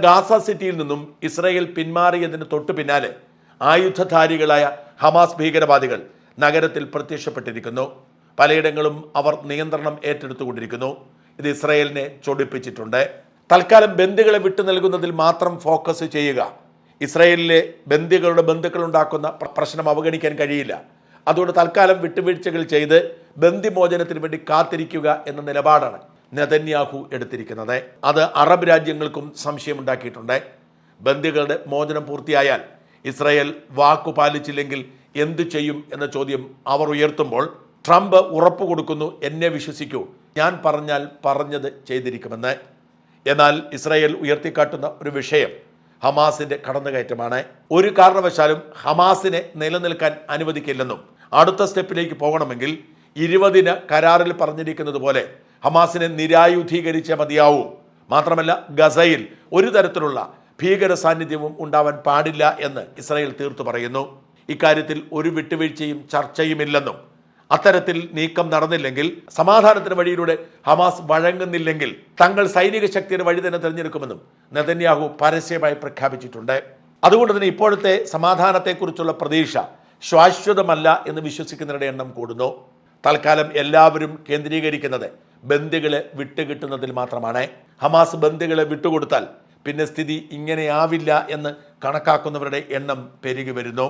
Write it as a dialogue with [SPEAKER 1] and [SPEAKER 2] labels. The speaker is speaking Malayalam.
[SPEAKER 1] ഗാസ സിറ്റിയിൽ നിന്നും ഇസ്രായേൽ പിന്മാറിയതിന് തൊട്ടു പിന്നാലെ ആയുധധാരികളായ ഹമാസ് ഭീകരവാദികൾ നഗരത്തിൽ പ്രത്യക്ഷപ്പെട്ടിരിക്കുന്നു. പലയിടങ്ങളും അവർ നിയന്ത്രണം ഏറ്റെടുത്തുകൊണ്ടിരിക്കുന്നു. ഇത് ഇസ്രായേലിനെ ചൊടിപ്പിച്ചിട്ടുണ്ട്. തൽക്കാലം ബന്ദികളെ വിട്ടു നൽകുന്നതിൽ മാത്രം ഫോക്കസ് ചെയ്യുക. ഇസ്രായേലിലെ ബന്ദികളുടെ ബന്ധുക്കൾ ഉണ്ടാക്കുന്ന പ്രശ്നം അവഗണിക്കാൻ കഴിയില്ല. അതുകൊണ്ട് തൽക്കാലം വിട്ടുവീഴ്ചകൾ ചെയ്ത് ബന്ദിമോചനത്തിന് വേണ്ടി കാത്തിരിക്കുക എന്ന നിലപാടാണ് നെതന്യാഹു എടുത്തിരിക്കുന്നത്. അത് അറബ് രാജ്യങ്ങൾക്കും സംശയമുണ്ടാക്കിയിട്ടുണ്ട്. ബന്ദികളുടെ മോചനം പൂർത്തിയായാൽ ഇസ്രായേൽ വാക്കു പാലിച്ചില്ലെങ്കിൽ എന്തു ചെയ്യും എന്ന ചോദ്യം അവർ ഉയർത്തുമ്പോൾ ട്രംപ് ഉറപ്പു കൊടുക്കുന്നു, എന്നെ വിശ്വസിക്കൂ, ഞാൻ പറഞ്ഞാൽ പറഞ്ഞത് ചെയ്തിരിക്കുമെന്ന്. എന്നാൽ ഇസ്രായേൽ ഉയർത്തിക്കാട്ടുന്ന ഒരു വിഷയം ഹമാസിന്റെ കടന്നുകയറ്റമാണ്. ഒരു കാരണവശാലും ഹമാസിനെ നിലനിൽക്കാൻ അനുവദിക്കില്ലെന്നും അടുത്ത സ്റ്റെപ്പിലേക്ക് പോകണമെങ്കിൽ 20 കരാറിൽ പറഞ്ഞിരിക്കുന്നത് പോലെ ഹമാസിനെ നിരായുധീകരിച്ചേ മതിയാവൂ. മാത്രമല്ല ഗസയിൽ ഒരു തരത്തിലുള്ള ഭീകര സാന്നിധ്യവും ഉണ്ടാവാൻ പാടില്ല എന്ന് ഇസ്രായേൽ തീർത്തു പറയുന്നു. ഇക്കാര്യത്തിൽ ഒരു വിട്ടുവീഴ്ചയും ചർച്ചയുമില്ലെന്നും അത്തരത്തിൽ നീക്കം നടന്നില്ലെങ്കിൽ, സമാധാനത്തിന് വഴിയിലൂടെ ഹമാസ് വഴങ്ങുന്നില്ലെങ്കിൽ തങ്ങൾ സൈനിക ശക്തിയുടെ വഴി തന്നെ തിരഞ്ഞെടുക്കുമെന്നും നെതന്യാഹു പരസ്യമായി പ്രഖ്യാപിച്ചിട്ടുണ്ട്. അതുകൊണ്ട് തന്നെ ഇപ്പോഴത്തെ സമാധാനത്തെക്കുറിച്ചുള്ള പ്രതീക്ഷ ശാശ്വതമല്ല എന്ന് വിശ്വസിക്കുന്നവരുടെ എണ്ണം കൂടുന്നു. തൽക്കാലം എല്ലാവരും കേന്ദ്രീകരിക്കുന്നത് ബന്ദികളെ വിട്ടുകിട്ടുന്നതിൽ മാത്രമാണ്. ഹമാസ് ബന്ദികളെ വിട്ടുകൊടുത്താൽ പിന്നെ സ്ഥിതി ഇങ്ങനെയാവില്ല എന്ന് കണക്കാക്കുന്നവരുടെ എണ്ണം പെരുകി വരുന്നു.